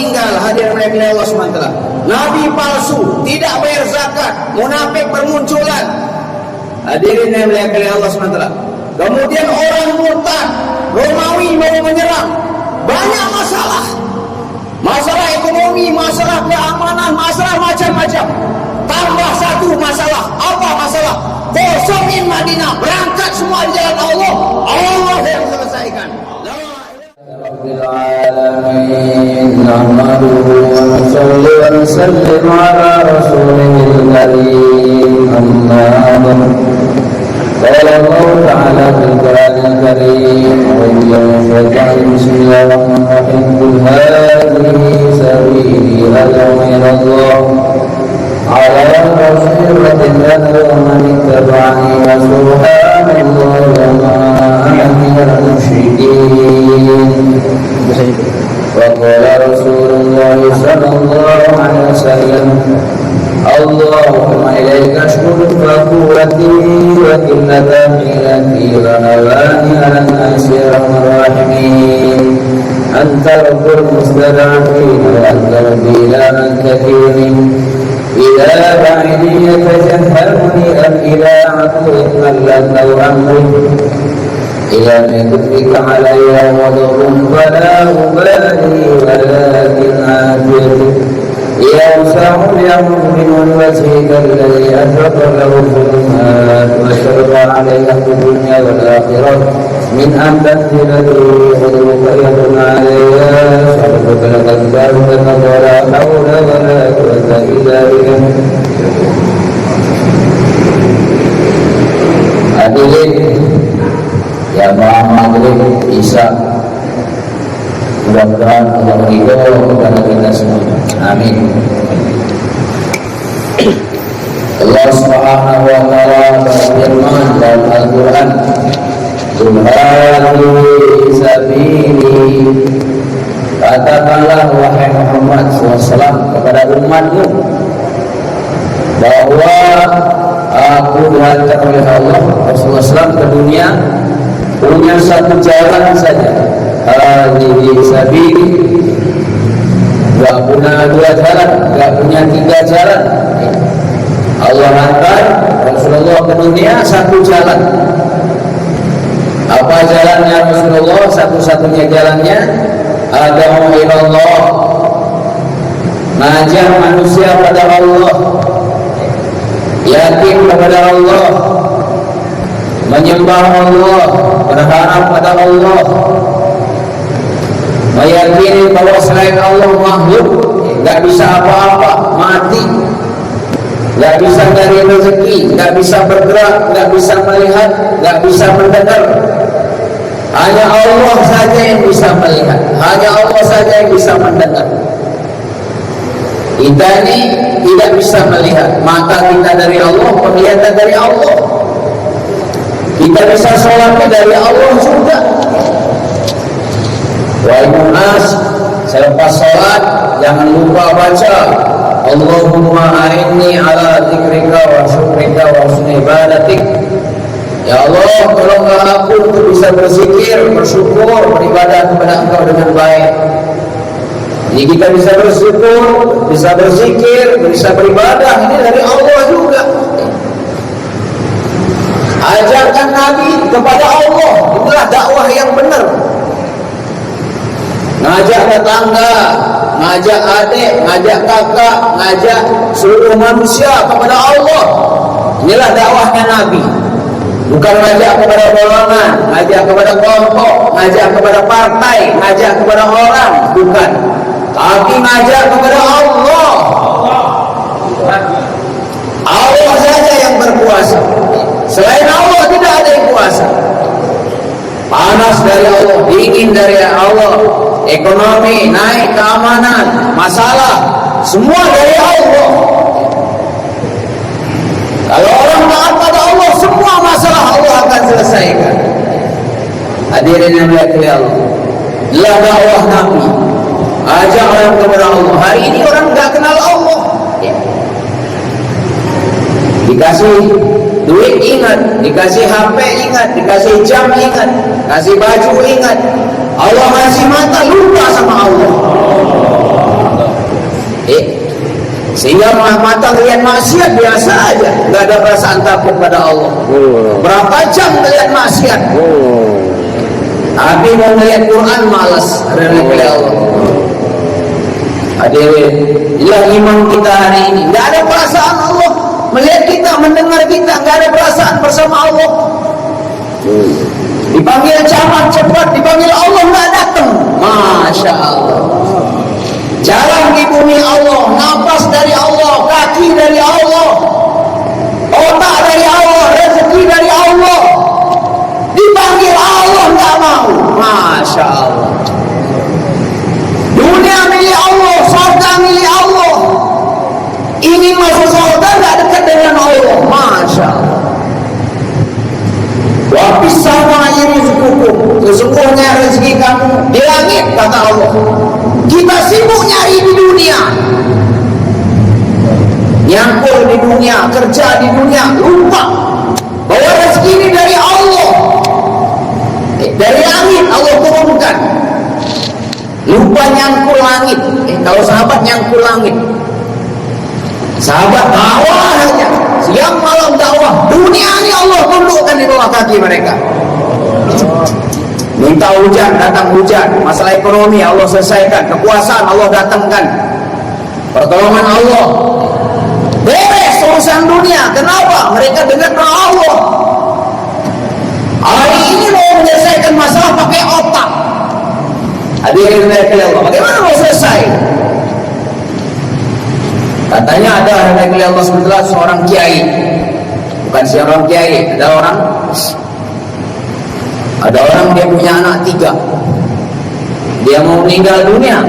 meninggal, hadirin yang Allah SWT. Nabi palsu, tidak bayar zakat, munafik bermunculan, hadirin yang Allah SWT. Kemudian orang murtad, Romawi mau menyerang, banyak masalah. Masalah ekonomi, masalah keamanan, masalah macam-macam. Tambah satu masalah, apa masalah? Kosongin Madinah, berangkat semua di jalan Allah, Allah yang selesaikan. Rabbil alamin, nahmaduhu wa nusalli wa nusallim ala rasulihil karim. Amma قال الله تعالى في القرآن الكريم بسم الله الرحمن الرحيم قل هذه سبيلي أدعو إلى الله على بصيرة أنا ومن اتبعني وسبحان الله وما أنا من المشركين. وقال رسول الله صلى الله عليه وسلم اللهم إليك أشكو فقولتي وقلة حيلتي ونواني على الناس يا أرحم الراحمين. أنت رب المستضعفين وأنت ربي لا من كثير إلى بعيد يتجهلني أم إلى عدو ملت أو أمر إلى مكتبك علي وضر فلا أبالي ولكن عافيتي يوسع يمر من وجهك الذي أشرق له الظلمات وشرق عليك في الدنيا والآخرة من أن تنزل غدوك يكن عليها شرقك لقد ذلك ولا حول ولا قوة إلا بك. Hadirin yang maghrib Isya, mudah-mudahan Allah ridho kepada kita semua. Amin. Allah Subhanahu wa taala berfirman dalam Al-Qur'an, "Qul hadhihi sabili." Katakanlah wahai Muhammad SAW kepada umatmu bahwa aku dihantar oleh Allah Rasulullah SAW ke dunia punya satu jalan saja. Hadhihi sabili, gak punya dua jalan, gak punya tiga jalan. Allah hantar Rasulullah ke dunia satu jalan. Apa jalannya Rasulullah? Satu-satunya jalannya ad'u ilallah, ngajak manusia pada Allah, yakin kepada Allah, menyembah Allah, berharap pada Allah, meyakini bahwa selain Allah makhluk, gak bisa apa-apa, mati, gak bisa dari rezeki, gak bisa bergerak, gak bisa melihat, gak bisa mendengar. Hanya Allah saja yang bisa melihat, hanya Allah saja yang bisa mendengar. Kita ini tidak bisa melihat, mata kita dari Allah, penglihatan dari Allah. Kita bisa sholat dari Allah juga. Wahai mu'az, selepas sholat jangan lupa baca Allahumma a'inni ala dzikrika wa syukrika wa husni ibadatik. Ya Allah, tolonglah aku untuk bisa berzikir, bersyukur, beribadah kepada Engkau dengan baik. Jadi kita bisa bersyukur, bisa berzikir, bisa beribadah, ini dari Allah juga. Ajarkan Nabi kepada Allah, itulah dakwah yang benar. Ngajak tetangga, ngajak adik, ngajak kakak, ngajak seluruh manusia kepada Allah. Inilah dakwahnya Nabi. Bukan ngajak kepada golongan, ngajak kepada kelompok, ngajak kepada partai, ngajak kepada orang, bukan. Tapi ngajak kepada Allah. Allah saja yang berkuasa. Selain Allah tidak ada yang kuasa. Panas dari Allah, dingin dari Allah, ekonomi naik, keamanan, masalah, semua dari Allah. Kalau orang taat pada Allah, semua masalah Allah akan selesaikan. Hadirin yang dimuliakan Allah, inilah dakwah Nabi. Ajak orang kepada Allah. Hari ini orang nggak kenal Allah. Dikasih duit ingat, dikasih HP ingat, dikasih jam ingat, kasih baju ingat. Allah ngasih mata, lupa sama Allah. lihat maksiat biasa aja, nggak ada perasaan takut pada Allah. Berapa jam melihat maksiat, tapi mau melihat Quran malas, ada oleh Allah. Hadirin, inilah imam kita hari ini. Nggak ada perasaan Allah melihat kita, mendengar kita, nggak ada perasaan bersama Allah. Dipanggil camat cepat, dipanggil Allah nggak datang. Masya Allah. Jalan di bumi Allah, nafas dari Allah, kaki dari Allah, otak dari Allah, rezeki dari Allah. Dipanggil Allah nggak mau. Masya Allah. Dunia milik Allah, surga milik Allah. Ingin masuk surga nggak dekat dengan Allah. Masya Allah. Wa fis samaa'i rizqukum, sesungguhnya rezeki kamu di langit, kata Allah. Kita sibuk nyari di dunia, nyangkul di dunia, kerja di dunia, lupa bahwa rezeki ini dari Allah, dari langit Allah turunkan. Lupa nyangkul langit. Kalau sahabat nyangkul langit, sahabat dakwah aja, siang malam dakwah. Dunia ini Allah tundukkan di bawah kaki mereka. Minta hujan, datang hujan. Masalah ekonomi Allah selesaikan. Kekuasaan Allah datangkan. Pertolongan Allah. Beres urusan dunia. Kenapa? Mereka dengar doa Allah. Hari ini mau menyelesaikan masalah pakai otak. Hadirin Allah, bagaimana mau selesai? Katanya ada dari Allah SWT seorang kiai. Bukan seorang kiai, ada orang dia punya anak 3. Dia mau meninggal dunia.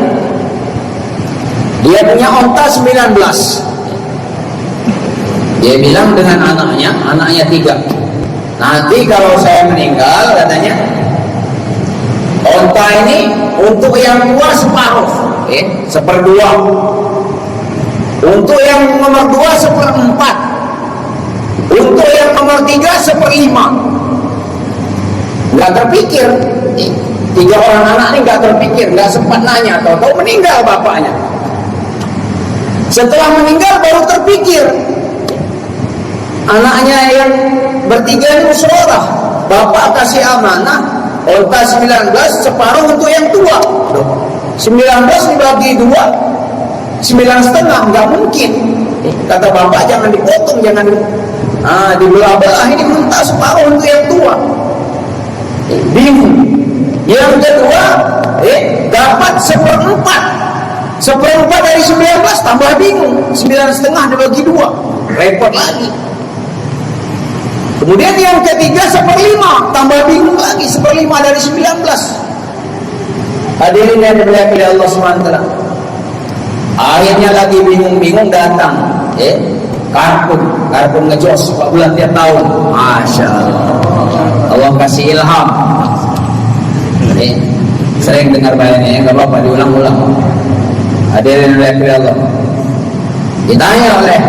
Dia punya onta 19. Dia bilang dengan anaknya 3. Nanti kalau saya meninggal, katanya, onta ini untuk yang tua separuh, 1/2. Untuk yang nomor 2 1/4. Untuk yang nomor 3 1/5. Nggak terpikir, 3 orang anak ini nggak terpikir, nggak sempat nanya, tahu-tahu meninggal bapaknya. Setelah meninggal baru terpikir. Anaknya yang bertiga ini musyawarah, bapak kasih amanah onta 19, separuh untuk yang tua. 19 dibagi 2, 9,5 nggak mungkin. Kata bapak, jangan dipotong, jangan dibelah-belah, ini minta separuh untuk yang tua. Bingung. Yang kedua, dapat 1/4. 1/4 dari 19 tambah bingung. 9,5 dibagi 2, repot lagi. Kemudian yang ketiga 1/5, tambah bingung lagi. 1/5 dari 19. Hadirin yang dimuliakan Allah SWT. Akhirnya lagi bingung-bingung datang, karpun ngejos 4 bulan tiap tahun. Masya Allah. Allah kasih ilham. Sering dengar bayannya, nggak apa-apa diulang-ulang. Hadirin oleh Allah. Ditanya oleh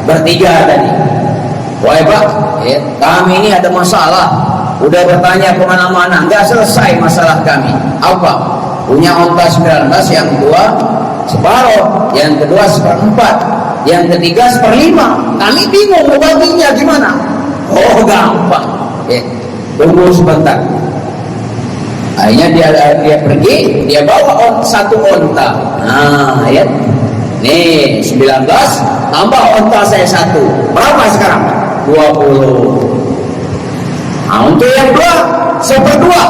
bertiga tadi, wahai Pak, kami ini ada masalah. Udah bertanya kemana-mana, nggak selesai masalah kami. Apa? Punya onta 19, yang kedua separuh, yang kedua 1/4, yang ketiga 1/5. Kami bingung mau baginya gimana. Oh gampang, tunggu sebentar. Akhirnya dia pergi, dia bawa 1 onta. Nih 19 tambah onta saya 1. Berapa sekarang? 20. Untuk yang 2 1/2.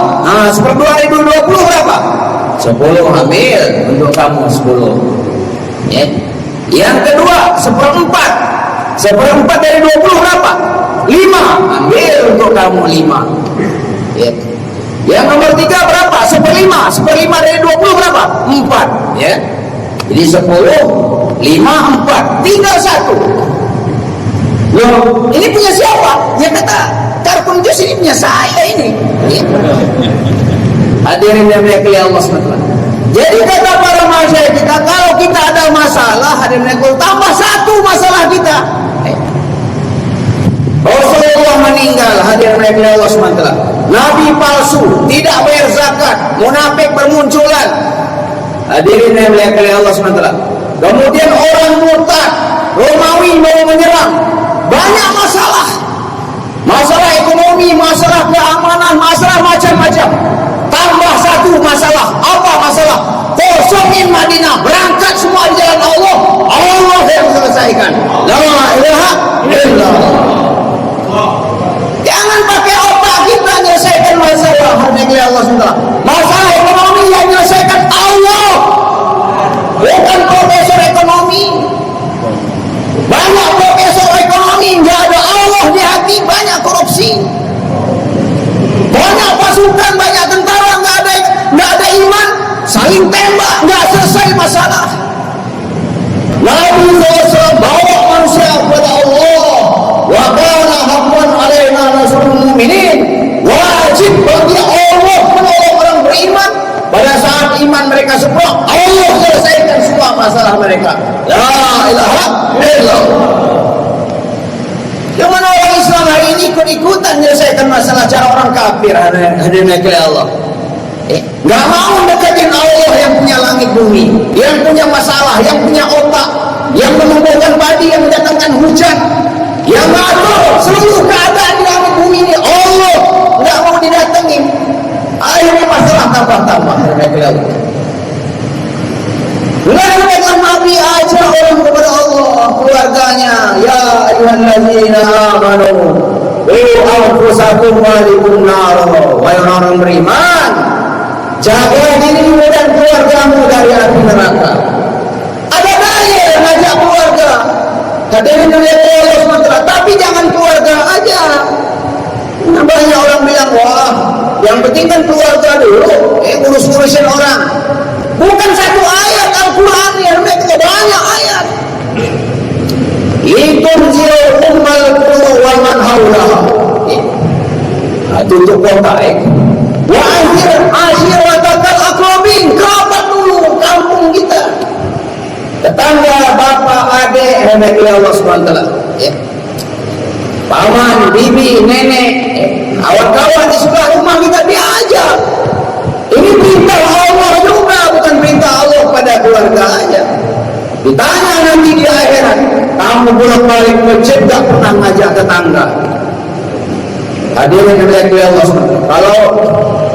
1/2 dari 20 berapa? 10. Ambil untuk kamu 10. Yang kedua 1/4. 1/4 dari 20 berapa? 5. Ambil untuk kamu 5. Yang nomor 3 berapa? 1/5. 1/5 dari 20 berapa? 4. Jadi 10, 5, 4. Tinggal 1. Loh, ini punya siapa? Dia kata, karpun jus ini punya saya ini. Hadirin yang dimuliakan Allah SWT. Jadi kata para masyayikh kita, kalau kita ada masalah, hadirin yang dimuliakan, tambah 1 masalah kita. Rasulullah meninggal, hadirin yang dimuliakan Allah SWT. Nabi palsu, tidak bayar zakat, munafik bermunculan. Hadirin yang dimuliakan Allah SWT. Kemudian orang murtad, Romawi mau menyerang. Banyak masalah. Masalah ekonomi, masalah keamanan, masalah macam-macam. Tambah satu masalah. Apa masalah? Kosongin Madinah, berangkat semua di jalan Allah. Allah yang selesaikan. La ilaha illallah. Jangan pakai otak kita menyelesaikan masalah. Hanya Allah SWT. Masalah ekonomi yang menyelesaikan Allah, bukan profesor ekonomi. Banyak profesor ekonomi nggak ada Allah di hati, banyak korupsi, banyak pasukan, banyak tentara nggak ada iman, saling tembak, nggak selesai masalah. Nabi SAW bawa manusia kepada Allah. Wa kana haqqan alaina nasrul mu'minin. Wajib bagi Allah menolong orang beriman. Pada saat iman mereka sempurna, Allah selesaikan semua masalah mereka. La ilaha illallah. Yang mana orang Islam hari ini ikut-ikutan menyelesaikan masalah cara orang kafir. Hadirin oleh Allah. Gak mau deketin Allah yang punya langit bumi, yang punya masalah, yang punya otak, yang menumbuhkan padi, yang mendatangkan hujan, yang ngatur seluruh keadaan di langit bumi ini. Allah gak mau didatengin. Akhirnya masalah tambah-tambah. Lalu dengan Nabi aja orang kepada Allah, keluarganya, ya ayyuhallazina amanu qu anfusakum wa ahlikum nar. Wahai orang beriman, jaga dirimu dan keluargamu dari api neraka. Ada daya ngajak keluarga. Hadirin oleh Allah SWT. Tapi jangan keluarga aja. Banyak orang bilang, wah, yang penting kan keluarga dulu, ngurus-ngurusin orang. Bukan satu ayat Al-Quran yang mereka banyak ayat. Litunzir ummal qura wa man haulaha. Tutup kota. Wa ashiratakal aqrabin, kerabat dulu kampung kita. Tetangga, bapak, adik, rahmati Allah SWT. Paman, bibi, nenek, kawan-kawan di sebelah rumah kita diajak. Ini perintah Allah juga, bukan perintah Allah pada keluarga aja. Ditanya nanti di akhirat, kamu bolak-balik masjid gak pernah ngajak tetangga? Hadirin yang melihat Allah SWT. Kalau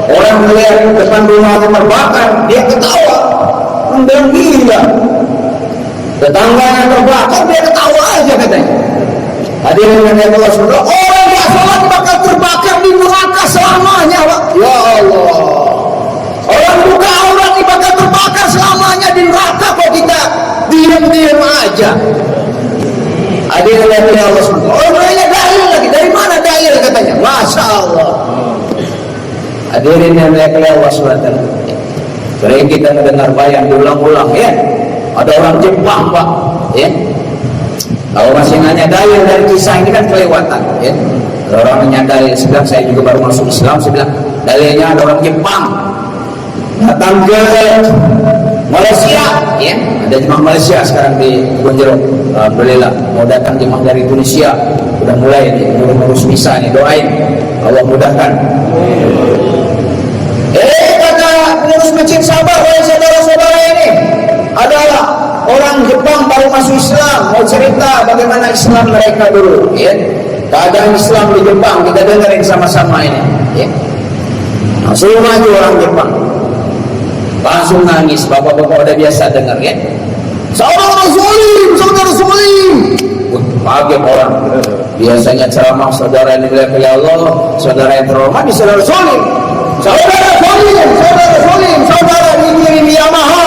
orang melihat depan rumah terbakar, dia ketawa, bilang gila. Tetangganya terbakar, dia ketawa aja katanya. Hadirin yang melihat Allah SWT. Orang yang sholat bakal terbakar di neraka selamanya, Pak. Ya Allah. Orang buka aurat bakal terbakar selamanya di neraka, kok kita diam-diam aja. Hadirin yang melihat Allah SWT. Orang lainnya dalil lagi. Dari mana dalil katanya? Masya Allah. Hadirin yang melihat Allah SWT. Sering kita mendengar bayang diulang-ulang, ya. Ada orang Jepang, Pak, ya. Kalau masih nanya dalil dari kisah ini kan kelewatan, ya. Kalau orang nanya dalil, sebilang saya juga baru masuk Islam, saya bilang dalilnya ada orang Jepang datang ke Malaysia, ya. Ada jemaah Malaysia sekarang di Gonjero, Alhamdulillah. Mau datang jemaah dari Indonesia, udah mulai nih, ngurus visa nih, doain Allah mudahkan. Kata pengurus Masjid Sabah, oleh saudara-saudara ini adalah orang Jepang baru masuk Islam, mau cerita bagaimana Islam mereka dulu, ya. Keadaan Islam di Jepang kita dengerin sama-sama ini, ya. Langsung maju orang Jepang, langsung nangis. Bapak-bapak udah biasa dengar, ya. Saudara Zolim. Kaget orang. Biasanya ceramah saudara yang dimuliakan oleh Allah, saudara yang terhormat, di saudara Zolim. Saudara dikirim Yamaha,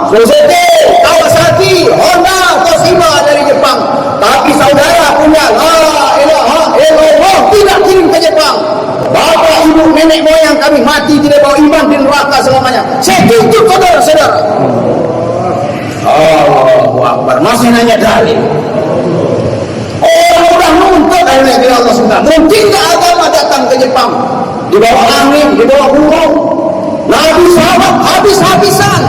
Suzuki, Kawasaki, Honda, Toshiba dari Jepang. Tapi saudara punya la ilaha illallah, tidak kirim ke Jepang. Bapak, ibu, nenek moyang kami mati tidak bawa iman di neraka selamanya. Saya tuntut saudara-saudara. Allahu Akbar. Masih nanya dalil. Orang udah nuntut dari Allah SWT. Mungkin gak agama datang ke Jepang di bawah angin, di bawah burung. Nabi sahabat habis-habisan,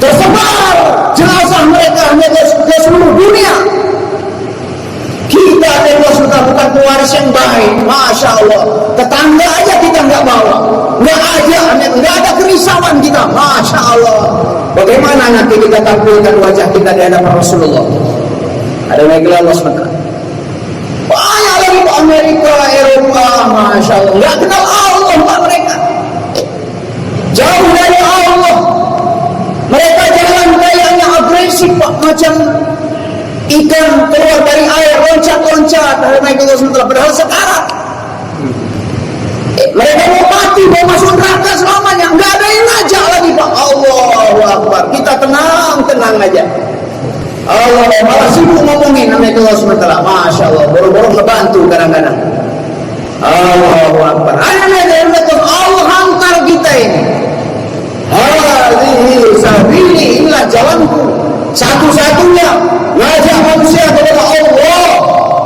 tersebar jenazah mereka ke seluruh dunia. Kita dari Allah SWT bukan pewaris yang baik. Masya Allah. Tetangga aja kita nggak bawa, nggak ada kerisauan kita. Masya Allah. Bagaimana nanti kita tampilkan wajah kita di hadapan Rasulullah? Ada lagi Allah SWT. Banyak lagi Pak Amerika, Eropa, Masya Allah. Nggak kenal Allah Pak mereka. Jauh dari Allah. Mereka jalan kayaknya agresif Pak. Macam ikan keluar dari air, loncat-loncat. Ada lagi Allah SWT. Padahal sekarang mereka mau mati, mau masuk neraka selamanya. Nggak ada yang ngajak lagi Pak. Allahu Akbar. Kita tenang aja. Allah malah sibuk ngomongin namanya Allah SWT. Masya Allah, boro-boro ngebantu kadang-kadang. Allahu Akbar. Allah hantar kita ini. Hadhihi sabili, inilah jalanku. Satu-satunya ngajak manusia kepada Allah.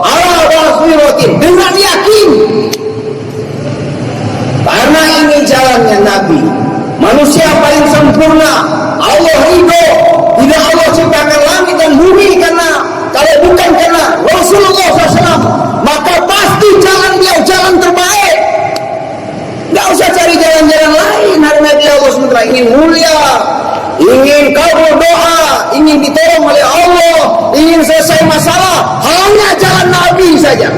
Ala basiratin, dengan yakin. Karena ini jalannya Nabi. Manusia paling sempurna. Allah ridho. Tidak Allah ciptakan langit dan bumi karena kalau bukan karena Rasulullah SAW, maka pasti jalan beliau jalan terbaik. Tidak usah cari jalan-jalan lain. Hari Nabi Allah SWT ingin mulia, ingin kabul doa, ingin ditolong oleh Allah, ingin selesai masalah, hanya jalan Nabi saja.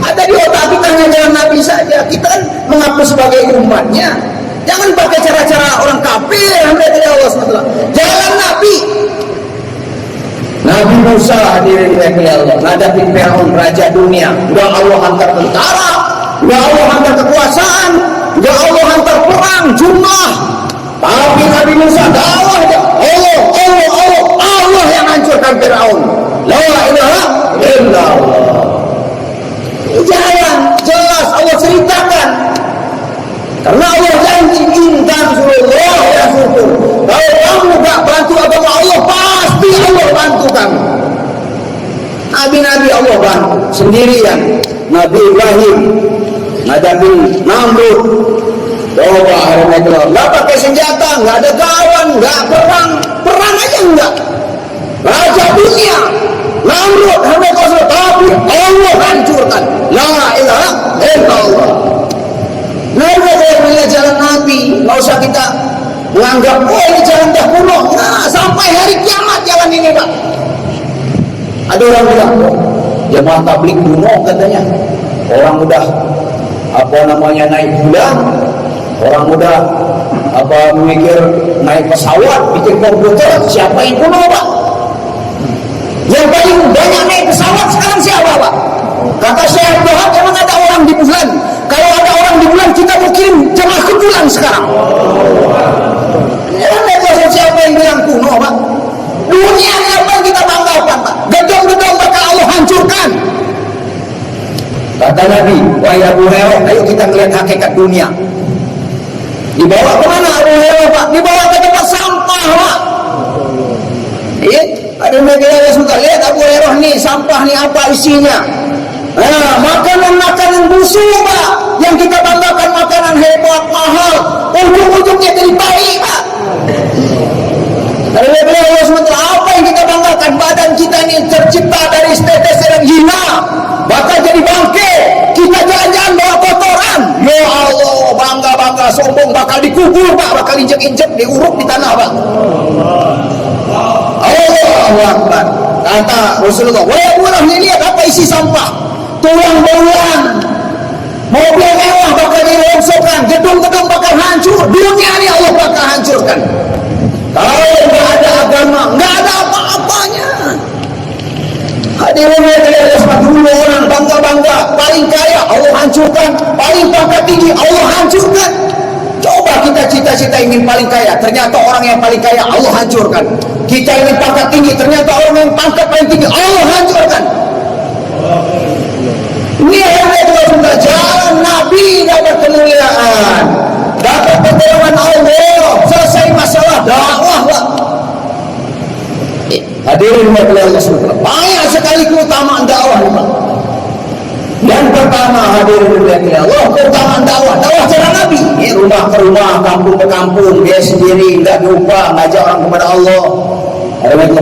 Ada di otak kita hanya jalan Nabi saja. Kita kan mengaku sebagai umatnya. Jangan pakai cara-cara orang kafir. Alhamdulillah Allah SWT. Jalan Nabi. Nabi Musa hadirin oleh Allah, ngadapin Firaun raja dunia. Enggak Allah hantar tentara, enggak Allah hantar kekuasaan, enggak Allah hantar perang jumlah. Tapi Nabi Musa dakwah aja. Allah yang hancurkan Firaun. La ilaha illallah. Jalan jelas Allah ceritakan. Karena Allah janji intan surullah ya syukur. Kalau kamu gak bantu agama Allah, pasti Allah bantu kamu. Nabi-nabi Allah bantu sendirian. Nabi Ibrahim ngadapin Namrud. Coba hari itu nggak pakai senjata, nggak ada kawan, nggak perang aja enggak. Raja dunia Namrud hari itu tapi Allah hancurkan. La ilaha illallah. Nabi adalah jalan Nabi. Nggak usah kita menganggap ini jalan dahulu. Nah, sampai hari kiamat jalan ini Pak. Ada orang bilang, jemaah tabligh kuno katanya. Orang udah naik bulan, orang udah memikir naik pesawat, bikin komputer. Siapa yang kuno Pak? Yang paling banyak naik pesawat sekarang siapa Pak? Kata Syekh Abdullah, memang ada orang di bulan. Kalau ada orang di bulan, kita mau kirim jemaah ke bulan sekarang. Siapa yang bilang kuno Pak? Dunia ini apa yang kita banggakan Pak? Gedung-gedung bakal Allah hancurkan. Kata Nabi, wahai Abu Hurairah, ayo kita melihat hakikat dunia. Dibawa kemana Abu Hurairah Pak? Dibawa ke tempat sampah Pak. Iya, ada media suka lihat Abu Hurairah nih, sampah nih apa isinya. Nah, makanan busuk Pak, yang kita banggakan makanan hebat, mahal, ujung-ujungnya jadi tai Pak. Dari Allah SWT, apa yang kita banggakan? Badan kita ini tercipta dari tetes dan hina, bakal jadi bangke. Kita jalan-jalan bawa kotoran. Ya Allah, bangga-bangga, sombong, bakal dikubur Pak, bakal injek-injek, diuruk di tanah Pak. Allahu Akbar. Kata Rasulullah, wahai Abu Hurairah, lihat apa isi sampah. Tulang belulang, mobil mewah bakal dirongsokkan, gedung-gedung bakal hancur, dunia ini Allah bakal hancurkan. Kalau nggak ada agama, nggak ada apa-apanya. Hadirin yang dulu orang bangga-bangga, paling kaya Allah hancurkan, paling pangkat tinggi Allah hancurkan. Coba kita cita-cita ingin paling kaya, ternyata orang yang paling kaya Allah hancurkan. Kita ingin pangkat tinggi, ternyata orang yang pangkat paling tinggi Allah hancurkan. Ini adalah sudah jalan Nabi dapat kemuliaan, dapat pertolongan Allah, selesai masalah dakwah Pak. Hadirin Allah SWT, banyak sekali keutamaan dakwah Pak. Yang pertama hadirin Allah, keutamaan dakwah cara Nabi. Ini rumah ke rumah, kampung ke kampung, dia sendiri nggak lupa ngajak orang kepada Allah.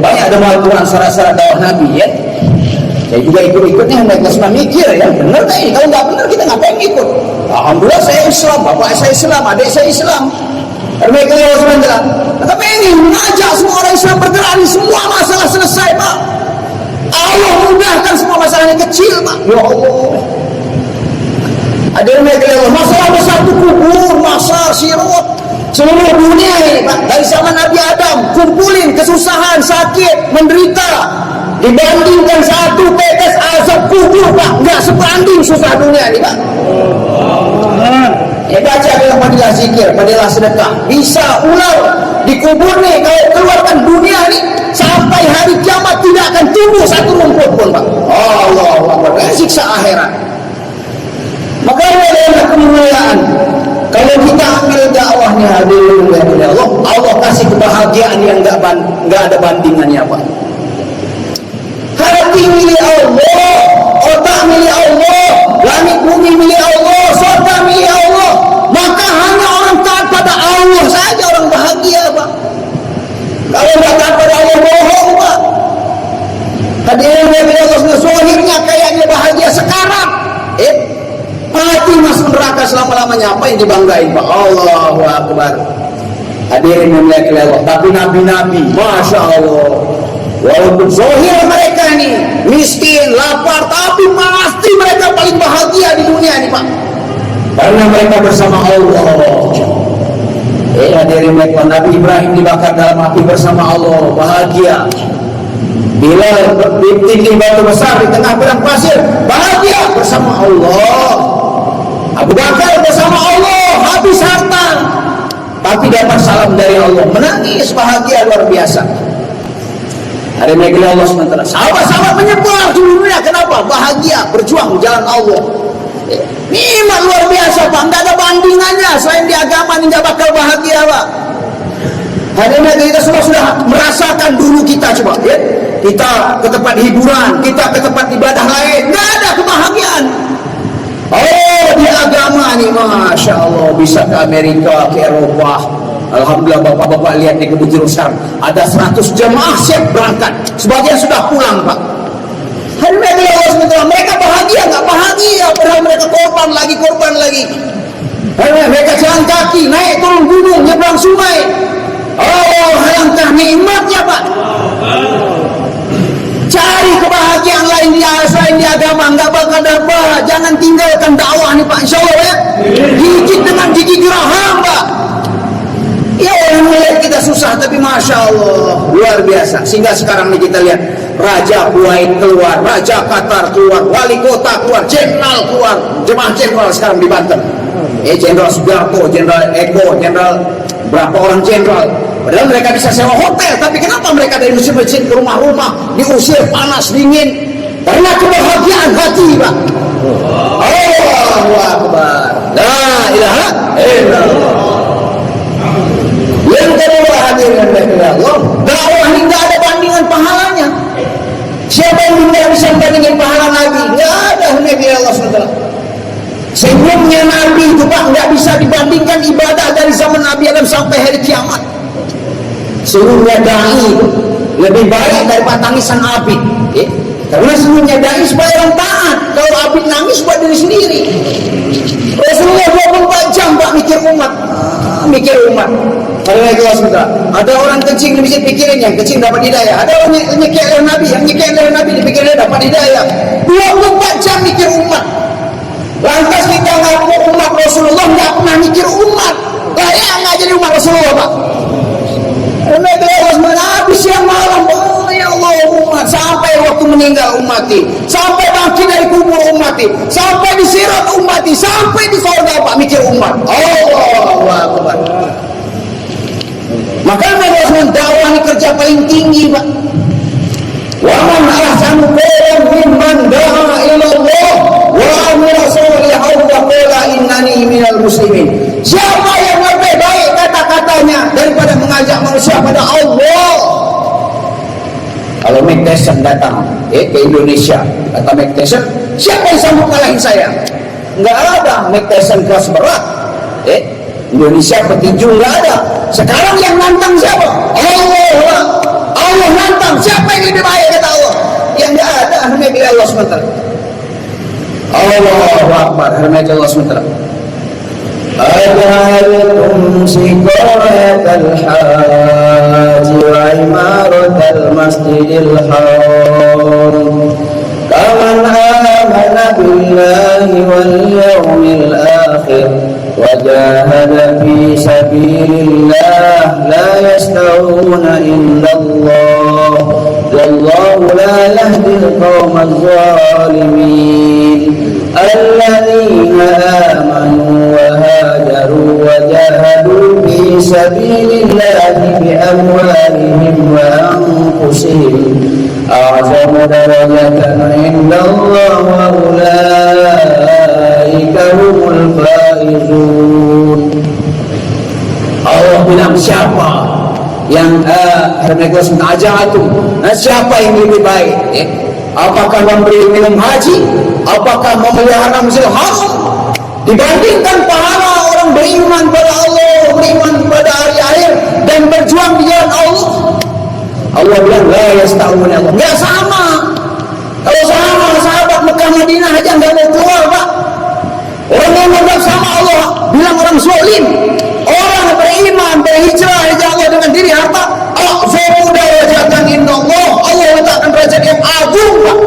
Banyak ada melakukan syarat-syarat dakwah Nabi ya. Saya juga ikut-ikutnya, mereka semua mikir ya, benar gak ini? Kalau nggak benar kita ngapain ikut? Alhamdulillah saya Islam, bapak saya Islam, adik saya Islam. Mereka semua bilang, tapi ini mengajak semua orang Islam bergerak, semua masalah selesai Pak. yang kecil Pak. Ya Allah. Ada yang Allah, masalah besar itu kubur, masalah sirot. Seluruh dunia ini Pak, dari zaman Nabi Adam, kumpulin kesusahan, sakit, menderita. Dibandingkan satu tetes azab kubur Pak, nggak sebanding susah dunia ini Pak. Baca dalam fadilah zikir, fadilah sedekah. Bisa ular dikubur nih, kalau keluarkan dunia nih, sampai hari kiamat tidak akan tumbuh satu rumput pun Pak. Allahu Akbar, siksa akhirat. Maka ada kemuliaan. Kalau kita ambil dakwahnya hadirin ya Allah, Allah kasih kebahagiaan yang nggak ada bandingannya Pak. Hati milik Allah, otak milik Allah, langit bumi milik Allah, surga milik Allah. Maka hanya orang taat pada Allah saja orang bahagia Pak. Kalau nggak taat pada Allah bohong Pak. Hadirin ya Allah, zahirnya kayaknya bahagia sekarang, mati masuk neraka selama-lamanya. Apa yang dibanggain Pak? Allahu Akbar. Hadirin yang mulia Allah. Tapi nabi-nabi, Masya Allah, walaupun zahir mereka nih miskin, lapar, tapi pasti mereka paling bahagia di dunia ini Pak, karena mereka bersama Allah. Hadirin mereka, Nabi Ibrahim dibakar dalam api bersama Allah, bahagia. Bila ditindih batu besar di tengah padang pasir, bahagia bersama Allah. Abu Bakar bersama Allah, habis harta, tapi dapat salam dari Allah, menangis bahagia luar biasa. Hari ini Allah SWT, sahabat-sahabat menyebar di dunia, kenapa? Bahagia, berjuang jalan Allah. Nikmat luar biasa Pak, nggak ada bandingannya. Selain di agama ini nggak bakal bahagia Pak. Hari ini kita sudah merasakan dulu kita coba ya. Kita ke tempat hiburan, kita ke tempat ibadah lain, nggak ada kebahagiaan. Oh, di agama nih, Masya Allah, bisa ke Amerika, ke Eropa. Alhamdulillah bapak-bapak lihat di Kebun Jeruk sekarang ada 100 jemaah siap berangkat, sebagian sudah pulang Pak. Hari ini mereka bahagia nggak bahagia, padahal mereka korban lagi. Hari ini mereka jalan kaki, naik turun gunung, nyebrang sungai. Oh, alangkah nikmatnya Pak. Cari kebahagiaan lain selain di agama, nggak bakal dapat. Jangan tinggalkan dakwah nih Pak, insya Allah ya. Gigit dengan gigi geraham Pak. Ya orang melihat kita susah, tapi Masya Allah luar biasa. Sehingga sekarang nih kita lihat Raja Kuwait keluar, Raja Qatar keluar, Wali Kota keluar, Jenderal keluar, Jemaah Jenderal sekarang di Banten. Jenderal Sugiarto, Jenderal Eko, Jenderal berapa orang jenderal. Padahal mereka bisa sewa hotel, tapi kenapa mereka dari masjid-masjid ke rumah-rumah, diusir panas dingin? Karena kebahagiaan hati Pak. Allahu Akbar. La ilaha illallah. Yang kedua hadirin Allah, dakwah ini nggak ada bandingan pahalanya. Siapa yang bisa bandingin pahala Nabi? Nggak ada. Nabi Allah SWT. Sebelumnya Nabi itu Pak nggak bisa dibandingkan ibadah dari zaman Nabi Adam sampai hari kiamat. Seluruhnya dai lebih baik daripada tangisan Abid. Karena seluruhnya dai supaya orang taat. Kalau Abid nangis buat diri sendiri. Rasulullah 24 jam Pak mikir umat. Ada orang kencing di masjid pikirin yang kencing dapat hidayah. Ada orang nyekek oleh Nabi, yang nyekek oleh Nabi dipikirin dapat hidayah. 24 jam mikir umat. Lantas kita ngaku umat Rasulullah nggak pernah mikir umat. Layak nggak jadi umat Rasulullah Pak? Nabi habis siang malam, oh ya Allah umat, sampai waktu meninggal umati, sampai bangkit dari kubur umati, sampai di sirat umati, sampai di surga Pak mikir umat. Allahu Akbar. Maka Nabi dakwah ini kerja paling tinggi Pak. Wa man ahsanu qawlan mimman da'a ila Allah wa amila shalihan wa qala innani minal muslimin. Siapa yang lebih baik kata-katanya daripada mengajak manusia pada Allah? Kalau Mike Tyson datang ke Indonesia, kata Mike Tyson, siapa yang sanggup kalahin saya? Nggak ada. Mike Tyson kelas berat. Indonesia petinju nggak ada. Sekarang yang nantang siapa? Allah. Allah nantang. Siapa yang lebih baik kata Allah? Yang nggak ada. Nabi Allah SWT. Allahu Akbar. Nabi Allah SWT. أجعلتم سقاية الحاج وعمارة المسجد الحرام كمن بالله واليوم الآخر وجاهد في سبيل الله لا يستوون إلا الله والله لا يهدي القوم الظالمين الذين آمنوا وهاجروا وجاهدوا في سبيل الله بأموالهم وأنفسهم أعظم درجة عند الله وأولئك هم الفائزون. Allah bilang siapa yang siapa yang lebih baik? Apakah memberi minum haji? Apakah memelihara masjid haram? Dibandingkan pahala orang beriman pada Allah, beriman pada hari akhir dan berjuang di jalan Allah. Allah bilang la yasta'una Allah. Enggak sama. Kalau sama sahabat Mekah Madinah aja enggak mau keluar, Pak. Orang yang menganggap sama Allah bilang orang zalim. Orang beriman berhijrah di jalan Allah dengan diri harta, a'zamu darajatan indallah. Allah letakkan derajat yang agung, Pak.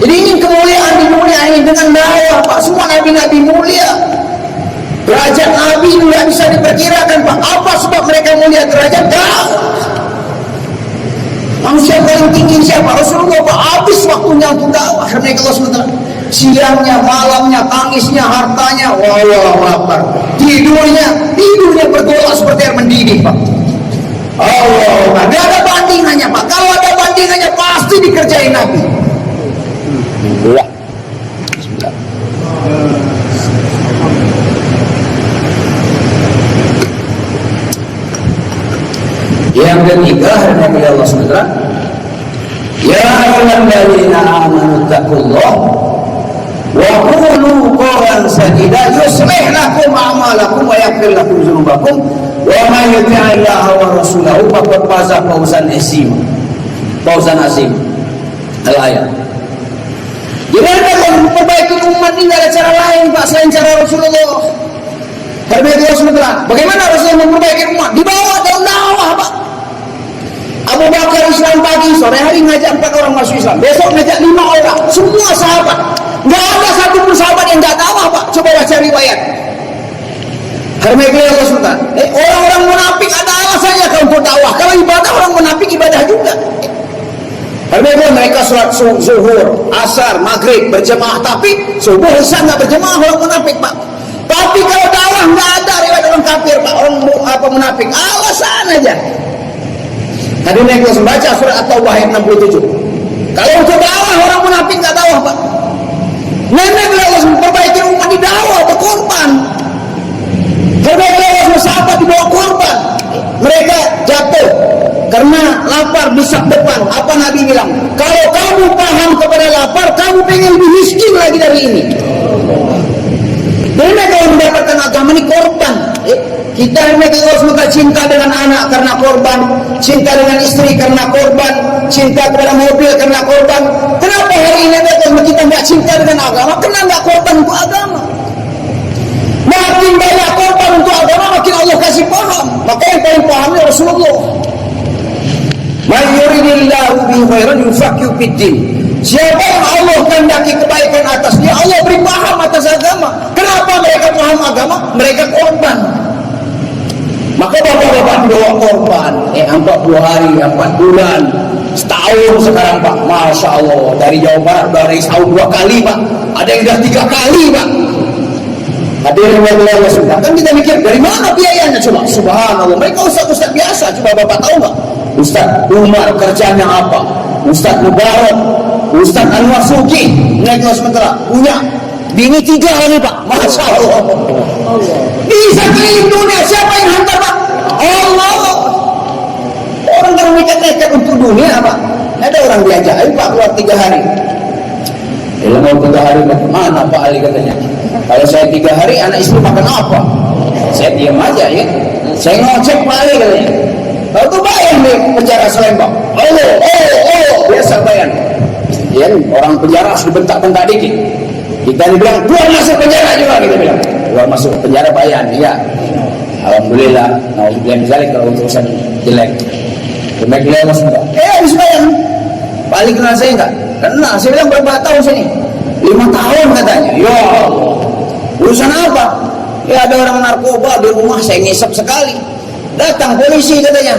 Jadi ingin kemuliaan dimuliakan dengan dakwah, Pak. Semua nabi-nabi mulia. Derajat nabi tidak bisa diperkirakan, Pak. Apa sebab mereka mulia derajat dakwah? Manusia paling tinggi siapa? Rasulullah, Pak. Habis waktunya untuk dakwah. Karena Allah SWT siangnya, malamnya, tangisnya, hartanya, wallahu akbar. Tidurnya bergolak seperti air mendidih, Pak. Allah, tidak ada bandingannya, Pak. Kalau ada bandingannya pasti dikerjain Nabi. Bismillah. Bismillah. Yang ketiga, Nabi Allah SWT, ya ayyuhalladzina amanu taqullah wa qulu qawlan sadida yuslih lakum a'malakum wa yaghfir lakum dzunubakum wa may yuti'illaha wa rasulahu faqad faza fawzan azim. Al-ayat. Jadi kalau memperbaiki umat ini ada cara lain, Pak, selain cara Rasulullah. Karena Allah SWT, bagaimana Rasulullah memperbaiki umat? Dibawa dalam dakwah, Pak. Abu Bakar Islam pagi, sore hari ngajak 4 orang masuk Islam, besok ngajak 5 orang, semua sahabat. Nggak ada satu pun sahabat yang nggak dakwah, Pak. Coba baca riwayat. Karena itu Allah SWT, orang-orang munafik ada alasannya kalau untuk dakwah. Kalau ibadah, orang munafik ibadah juga. Karena itu mereka sholat zuhur, asar, maghrib berjemaah, tapi subuh isya nggak berjemaah, orang munafik, Pak. Tapi kalau dakwah nggak ada riwayat orang kafir, Pak, orang munafik, alasan aja. Tadi naik langsung baca surat At-Taubah ayat 67. Kalau untuk dakwah orang munafik nggak dakwah, Pak. Nenek langsung perbaiki umat di dakwah, berkorban. Perbaiki langsung sahabat dibawa korban. Mereka jatuh karena lapar di sak depan. Apa Nabi bilang? Kalau kamu paham kepada lapar, kamu pengen lebih miskin lagi dari ini. Jadi kalau mendapatkan agama ini korban. Kita ini kalau semoga cinta dengan anak karena korban, cinta dengan istri karena korban, cinta kepada mobil karena korban. Kenapa hari ini kalau kita nggak cinta dengan agama? Kenapa nggak korban untuk agama? Makin banyak korban untuk agama, makin Allah kasih paham. Maka yang paling pahamnya Rasulullah. Man yuridillahu bihi khairan yufaqihu fid-din. Siapa yang Allah kehendaki kebaikan atasnya, Allah beri paham atas agama. Kenapa mereka paham agama? Mereka korban. Maka bapak-bapak doa korban 40 hari, 4 bulan, setahun sekarang, Pak. Masya Allah, dari Jawa Barat dari setahun 2 kali, Pak. Ada yang sudah 3 kali, Pak. Hadirin wa Allah sudah. Kan kita mikir dari mana biayanya, coba. Subhanallah, mereka ustaz biasa. Coba bapak tahu nggak? Ustaz Umar kerjanya apa? Ustaz Mubarak, Ustaz Anwar Suki, naik kelas sementara punya bini 3 hari, Pak. Masya Allah. Bisa keliling dunia. Siapa yang hantar, Pak? Allah. Orang kalau nekat-nekat untuk dunia, Pak. Ada orang diajak, ayo Pak keluar 3 hari. Mau 3 hari mana Pak Ali katanya? Kalau saya 3 hari, anak istri makan apa? Saya diam aja ya. Saya ngocek Pak Ali katanya. Kalau itu bayang di penjara Selembang. Biasa bayang. Ya, orang penjara harus dibentak-bentak dikit. Kita dibilang keluar masuk penjara juga, kita bilang keluar masuk penjara bayan, iya. Alhamdulillah. Nah, misalnya kalau urusan jelek, Alhamdulillah mas enggak. Habis bayang. Balik kenal saya enggak? Kenal. Saya bilang berapa tahun sini? 5 tahun katanya. Ya Allah. Urusan apa? Ya ada orang narkoba di rumah, saya ngisap sekali. Datang polisi katanya.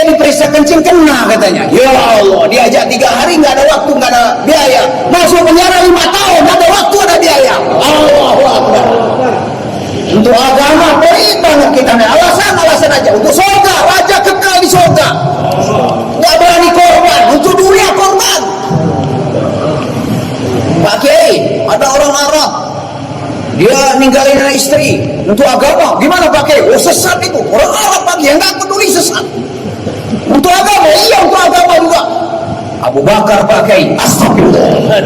Diperiksa kencing kena katanya. Ya Allah, diajak 3 hari nggak ada waktu, nggak ada biaya. Masuk penjara 5 tahun, nggak ada waktu, ada biaya. Allahu Akbar. Untuk agama pelit banget kita nih. Alasan aja. Untuk surga, raja kekal di surga. Nggak berani korban. Untuk dunia korban. Pak Kiai, ada orang Arab, dia ninggalin anak istri untuk agama. Gimana Pak Kiai? Oh sesat itu. Orang Arab Pak Kiai, nggak peduli sesat. Untuk agama, iya untuk agama juga. Abu Bakar Pak Kiai, astagfirullah.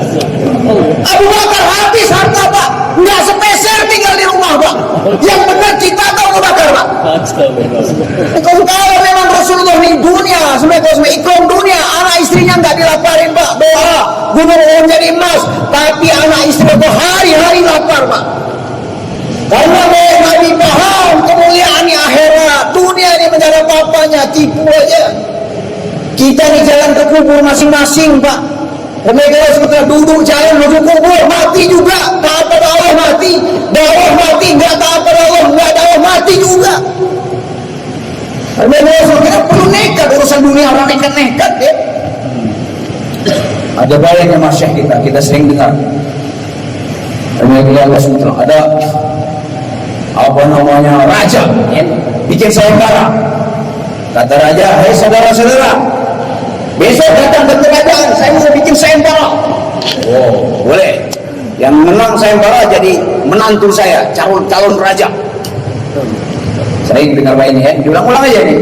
Abu Bakar habis harta Pak, nggak sepeser tinggal di rumah Pak. Yang benar kita tahu Abu Bakar Pak. Kalau memang Rasulullah di dunia, sebagai ikon dunia, anak istrinya nggak dilaparin Pak. Doa, gunung menjadi emas, tapi anak istri itu hari-hari lapar Pak. Karena Nabi paham kemuliaan di akhirat, dunia ini menjadi apa-apanya, tipu aja. Kita di jalan ke kubur masing-masing Pak. Mereka setelah duduk jalan menuju kubur, mati juga. Taat pada Allah mati, dakwah mati, nggak taat pada Allah, nggak dakwah mati juga. Mereka kita perlu nekat, urusan dunia orang nekat ya. Ada banyaknya masyarakat kita sering dengar. Mereka Allah SWT ada apa namanya raja, ya, bikin sayembara. Kata raja, hai saudara-saudara, besok datang ke kerajaan, saya mau bikin sayembara. Oh, boleh. Yang menang sayembara jadi menantu saya, calon raja. Saya dengar ini ya, diulang-ulang aja nih.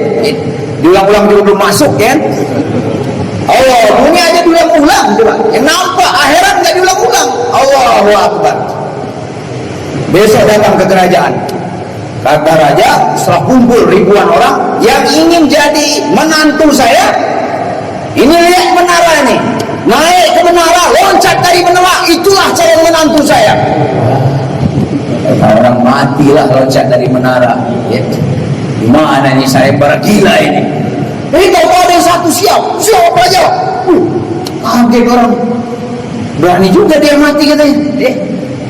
Diulang-ulang dulu belum masuk ya. Allah, dunia aja diulang-ulang coba. Yang nampak akhirat nggak diulang-ulang. Allahu Akbar. Besok datang ke kerajaan. Kata raja, setelah kumpul ribuan orang yang ingin jadi menantu saya, ini lihat menara ini, naik ke menara, loncat dari menara, itulah calon menantu saya. Orang matilah loncat dari menara. Ya. Gimana ini sayembara gila ini? Ini kalau ada yang satu siap aja. Kaget orang. Berani juga dia mati katanya.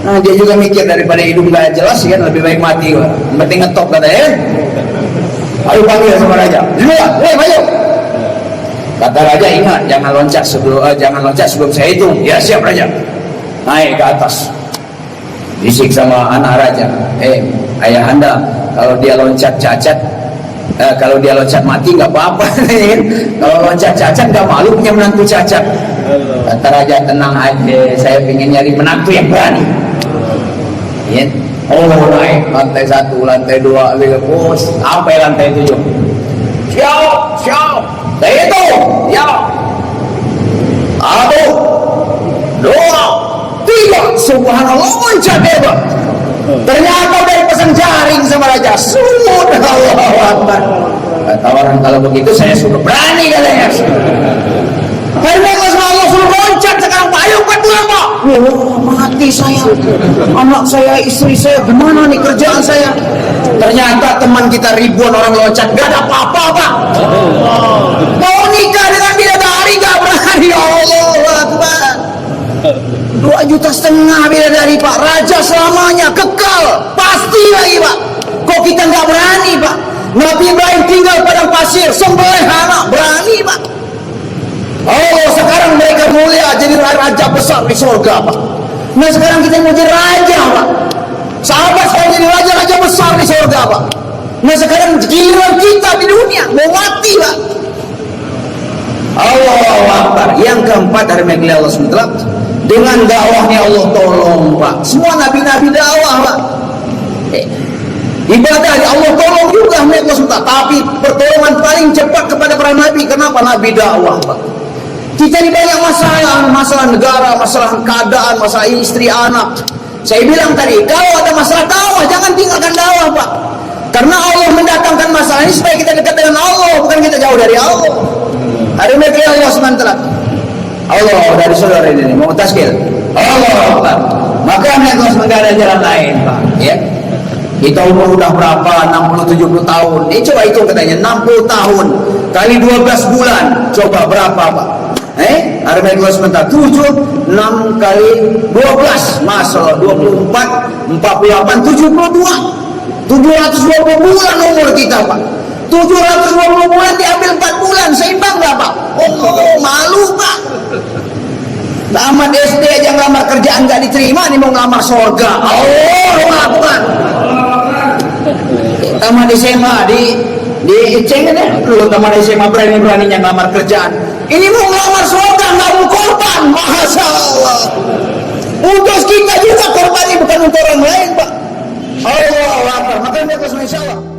Nah, dia juga mikir daripada hidup gak jelas kan, lebih baik mati. Yang penting ngetop katanya. Ayo panggil sama raja. Ayo. Kata raja, ingat jangan loncat sebelum saya hitung. Ya siap raja. Naik ke atas. Bisik sama anak raja. Ayah anda, kalau dia loncat cacat, kalau dia loncat mati nggak apa-apa. Kalau loncat cacat nggak malu punya menantu cacat. Kata raja, tenang aja, saya ingin nyari menantu yang berani. Ya. Oh naik lantai 1, lantai 2, sampai lantai 7. Siap. Saya itu, ya. 1, 2, 3. Subhanallah, loncat hebat. Ternyata dari pesan jaring sama raja. Subhanallahu Akbar. Kata orang kalau begitu saya sudah berani katanya. Karena Allah suruh loncat sekarang Pak, ayo Pak pulang Pak. Mati saya, anak saya, istri saya, gimana nih kerjaan saya? Ternyata teman kita ribuan orang loncat, gak ada apa-apa Pak. Mau nikah dengan bidadari gak berani. Allah Akbar. 2,5 juta bidadari Pak, raja selamanya kekal, pasti lagi Pak. Kok kita gak berani Pak? Nabi Ibrahim tinggal padang pasir, sembelih anak, berani Pak. Oh sekarang mereka mulia jadi raja besar di surga Pak. Nah sekarang kita mau jadi raja Pak. Sahabat sekarang jadi raja besar di surga Pak. Nah sekarang giliran kita di dunia mau mati Pak. Allahu Akbar. Yang keempat dari megli Allah SWT, dengan dakwahnya Allah tolong Pak. Semua nabi-nabi dakwah Pak. Ibadah Allah tolong juga megli Allah SWT. Tapi pertolongan paling cepat kepada para nabi. Kenapa? Nabi dakwah Pak. Kita ini banyak masalah negara, masalah keadaan, masalah istri, anak. Saya bilang tadi, kalau ada masalah dakwah, jangan tinggalkan dakwah Pak. Karena Allah mendatangkan masalah ini supaya kita dekat dengan Allah, bukan kita jauh dari Allah. Hari ini Allah SWT. Allah dari saudara ini mau taskil. Allah. Maka Allah SWT ada jalan lain Pak. Ya. Kita umur udah berapa? 60-70 tahun. Coba hitung katanya 60 tahun kali 12 bulan. Coba berapa Pak? Ada baik Allah SWT 7 6 kali 12 masalah 24 48 72 720 bulan umur kita Pak. 720 bulan diambil 4 bulan, seimbang gak Pak? Oh malu Pak. Tamat SD aja ngelamar kerjaan gak diterima, nih mau ngelamar surga. Oh Akbar. Tamat SMA di Iceng kan ya, lu tamat SMA berani-beraninya ngelamar kerjaan. Ini mau ngelamar surga, nggak mau korban. Masya Allah. Untuk kita juga korbannya, bukan untuk orang lain Pak. Allah Akbar. Makanya kita insya Allah.